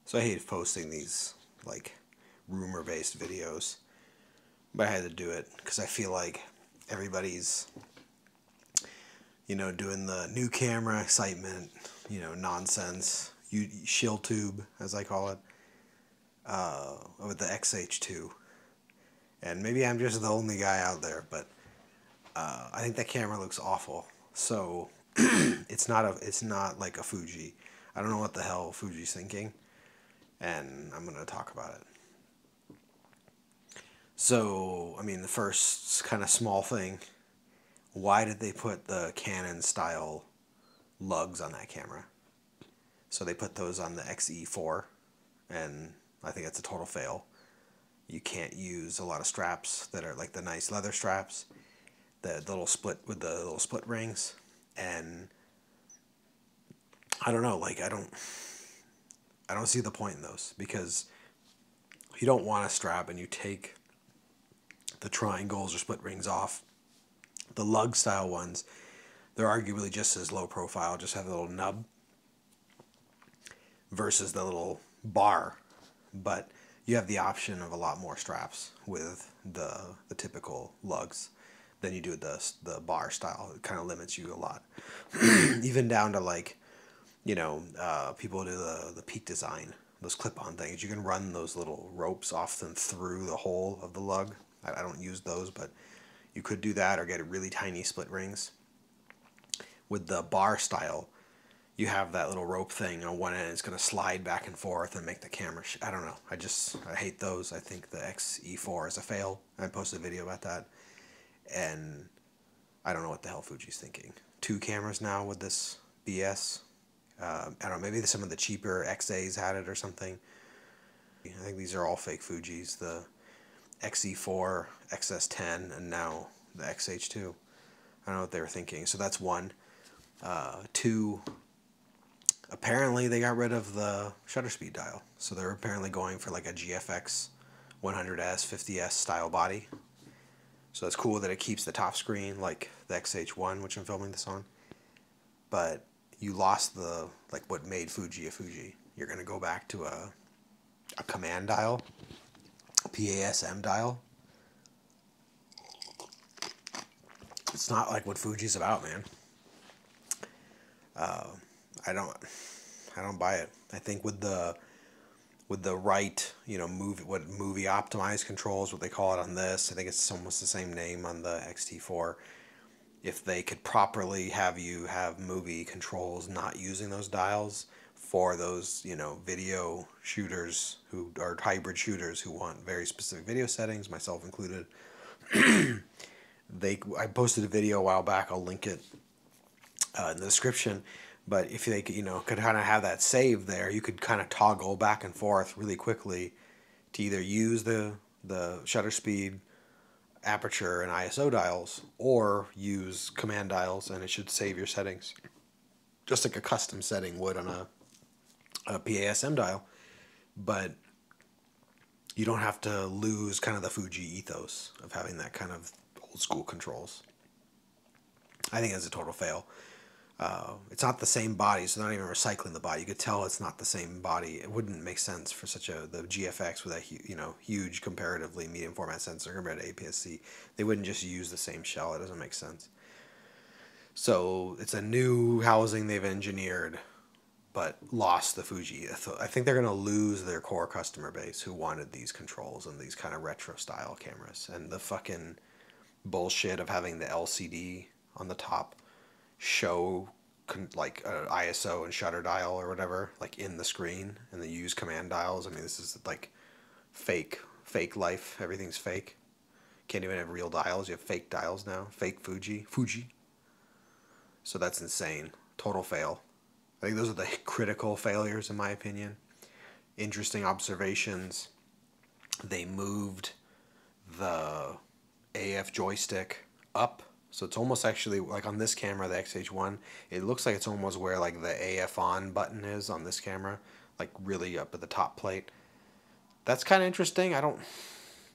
So I hate posting these, like, rumor-based videos. But I had to do it because I feel like everybody's, doing the new camera excitement, nonsense. SHILLTUBE, as I call it, with the X-H2. And maybe I'm just the only guy out there, but I think that camera looks awful. So it's not like a Fuji. I don't know what the hell Fuji's thinking, and I'm gonna talk about it. So, I mean, the first kind of small thing, why did they put the Canon style lugs on that camera? So they put those on the XE4, and I think that's a total fail. You can't use a lot of straps that are like the nice leather straps, the little split with the little split rings, and I don't know, like I don't see the point in those, because you don't want a strap and you take the triangles or split rings off. The lug style ones, they're arguably just as low profile, just have a little nub versus the little bar, but you have the option of a lot more straps with the typical lugs than you do with the bar style. It kind of limits you a lot, even down to like, people do the peak design, those clip-on things. You can run those little ropes often through the hole of the lug. I don't use those, but you could do that, or get really tiny split rings. With the bar style, you have that little rope thing on one end. It's going to slide back and forth and make the camera I don't know. I hate those. I think the XE4 is a fail. I posted a video about that. And I don't know what the hell Fuji's thinking. 2 cameras now with this BS. I don't know, maybe some of the cheaper XAs had it or something. I think these are all fake Fujis. The XE4, XS10, and now the X-H2. I don't know what they were thinking. So that's one. 2, apparently they got rid of the shutter speed dial. So they're apparently going for like a GFX 100S, 50S style body. So it's cool that it keeps the top screen like the X-H1, which I'm filming this on. But you lost what made Fuji a Fuji. You're going to go back to a command dial, a PASM dial. It's not like what Fuji's about, man. I don't buy it. I think with the right, movie optimized controls, what they call it on this, I think it's almost the same name on the XT4. If they could properly have you have movie controls not using those dials for those, video shooters who are hybrid shooters who want very specific video settings, myself included. I posted a video a while back. I'll link it in the description. But if they could kind of have that saved there, you could kind of toggle back and forth really quickly to either use the shutter speed, aperture, and ISO dials, or use command dials, and it should save your settings, just like a custom setting would on a PASM dial. But you don't have to lose kind of the Fuji ethos of having that kind of old school controls. I think that's a total fail. It's not the same body, so they're not even recycling the body. You could tell it's not the same body. It wouldn't make sense for the GFX with a huge comparatively medium format sensor compared to APS-C. They wouldn't just use the same shell. It doesn't make sense. So it's a new housing they've engineered, but lost the Fuji. I think they're going to lose their core customer base who wanted these controls and these kind of retro style cameras, and the fucking bullshit of having the LCD on the top show like ISO and shutter dial or whatever like in the screen, and they use command dials. I mean, this is like fake life. Everything's fake. Can't even have real dials. You have fake dials now. Fake Fuji. So that's insane. Total fail. I think those are the critical failures in my opinion. Interesting observations. They moved the AF joystick up. So it's almost actually, like on this camera, the X-H1, it looks like it's almost where like the AF on button is on this camera, like really up at the top plate. That's kind of interesting. I'd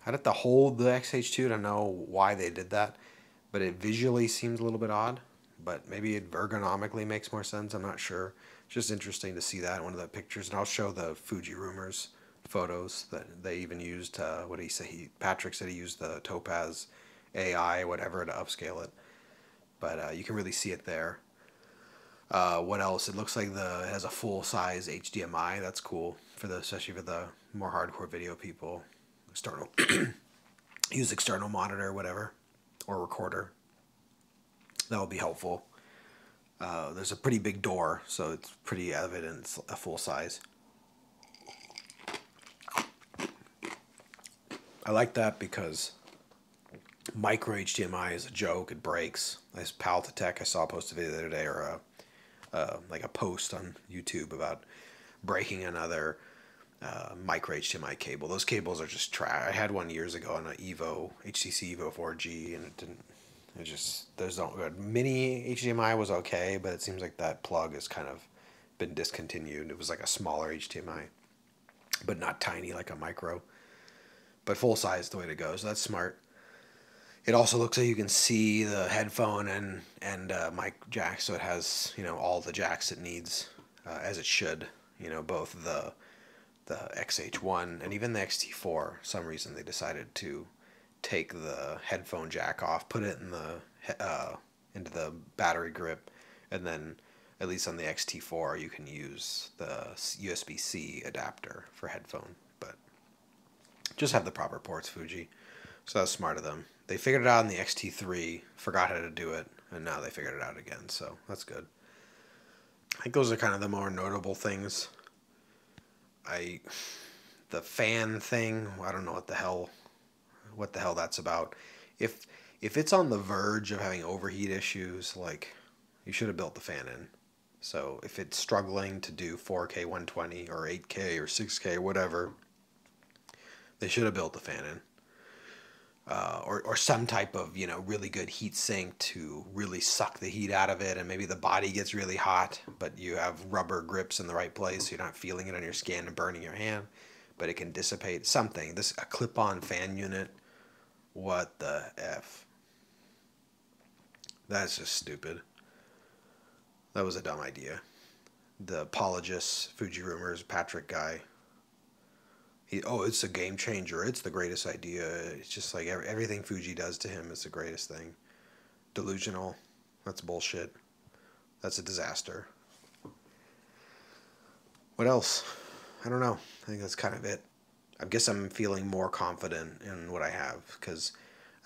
have to hold the X-H2 to know why they did that, but it visually seems a little bit odd. but maybe it ergonomically makes more sense. I'm not sure. It's just interesting to see that in one of the pictures, and I'll show the Fuji rumors photos that they even used. What did he say? Patrick said he used the Topaz AI or whatever to upscale it, but you can really see it there. What else? It looks like it has a full size HDMI. That's cool especially for the more hardcore video people. External use external monitor, or whatever, or recorder. That will be helpful. There's a pretty big door, so it's pretty evident it's a full size. I like that because micro HDMI is a joke. It breaks. This Pal-to-Tech, I saw post a video the other day, or like a post on YouTube about breaking another micro HDMI cable. Those cables are just trash. I had one years ago on an HTC Evo 4G, and it didn't. It just, there's no good. Mini HDMI was okay, but it seems like that plug has kind of been discontinued. It was like a smaller HDMI, but not tiny like a micro. But full size is the way to go, so that's smart. It also looks like you can see the headphone and mic jack, so it has, you know, all the jacks it needs, as it should. You know, both the X-H2 and even the X-T4. For some reason they decided to take the headphone jack off, put it in into the battery grip, and then at least on the X-T4 you can use the USB-C adapter for headphone. But just have the proper ports, Fuji. So that's smart of them. They figured it out in the X-T3, forgot how to do it, and now they figured it out again, so that's good. I think those are kind of the more notable things. The fan thing, I don't know what the hell that's about. If it's on the verge of having overheat issues, like, you should have built the fan in. So if it's struggling to do 4K 120 or 8K or 6K, whatever, they should have built the fan in. Or some type of, you know, really good heat sink to really suck the heat out of it, and maybe the body gets really hot, but you have rubber grips in the right place, so you're not feeling it on your skin and burning your hand, but it can dissipate something. A clip-on fan unit, what the F? That's just stupid. That was a dumb idea. The apologist, Fuji Rumors, Patrick guy, it's a game changer. It's the greatest idea. It's just like everything Fuji does to him is the greatest thing. Delusional. That's bullshit. That's a disaster. What else? I don't know. I think that's kind of it. I guess I'm feeling more confident in what I have, because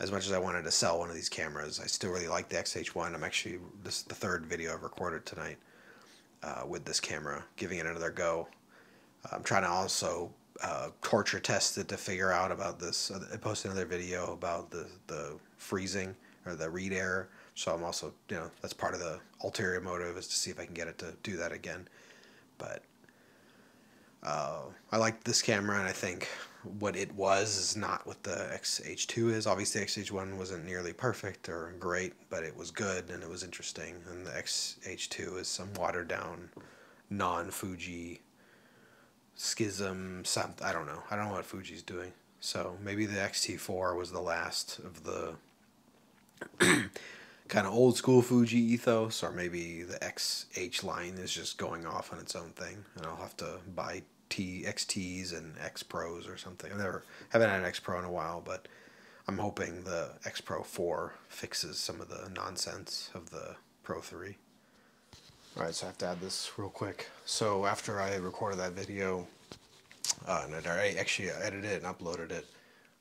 as much as I wanted to sell one of these cameras, I still really like the X-H2. I'm actually, this is the third video I've recorded tonight with this camera, giving it another go. I'm trying to also torture test it to figure out about this. I posted another video about the freezing or the read error, so I'm also, you know, that's part of the ulterior motive, is to see if I can get it to do that again. But I like this camera, and I think what it was is not what the X-H2 is. Obviously, the X-H1 wasn't nearly perfect or great, but it was good and it was interesting. And the X-H2 is some watered down, non-Fuji schism, something. I don't know what Fuji's doing. So maybe the X-T4 was the last of the kind of old school Fuji ethos, or maybe the X-H line is just going off on its own thing, and I'll have to buy XTs and X Pros or something. Haven't had an X Pro in a while, but I'm hoping the X Pro 4 fixes some of the nonsense of the Pro 3. Alright, so I have to add this real quick. So after I recorded that video, and I actually edited it and uploaded it,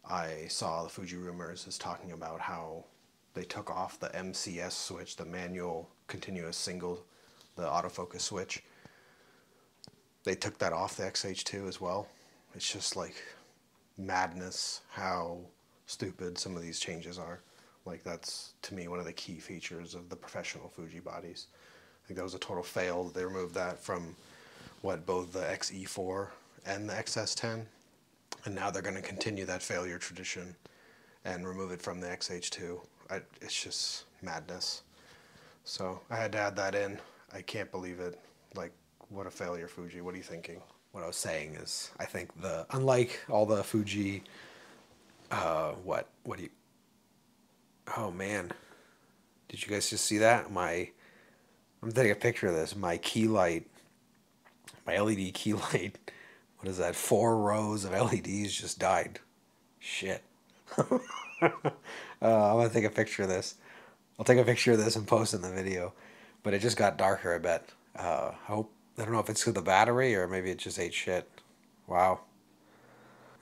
I saw the Fuji Rumors is talking about how they took off the MCS switch, the manual continuous single, the autofocus switch. They took that off the X-H2 as well. It's just like madness how stupid some of these changes are. Like, that's, to me, one of the key features of the professional Fuji bodies. I think that was a total fail. They removed that from both the XE4 and the XS10, and now they're going to continue that failure tradition and remove it from the X-H2. It's just madness. So I had to add that in. I can't believe it. Like, what a failure, Fuji. What are you thinking? What I was saying is, I think unlike all the Fuji, what do you, oh man, Did you guys just see that? I'm taking a picture of this. My key light, my LED key light, what is that? 4 rows of LEDs just died. Shit. I'm gonna take a picture of this. I'll take a picture of this and post it in the video. But it just got darker, I bet. I don't know if it's through the battery or maybe it just ate shit. Wow.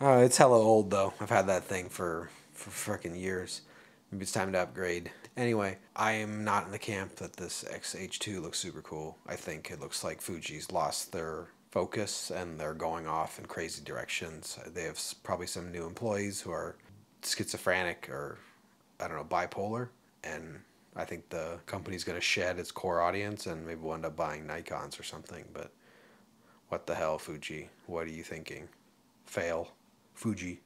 It's hella old though. I've had that thing for freaking years. Maybe it's time to upgrade. Anyway, I am not in the camp that this X-H2 looks super cool. I think it looks like Fuji's lost their focus and they're going off in crazy directions. They have probably some new employees who are schizophrenic or, I don't know, bipolar. And I think the company's going to shed its core audience and maybe we'll end up buying Nikons or something. But what the hell, Fuji? What are you thinking? Fail. Fuji.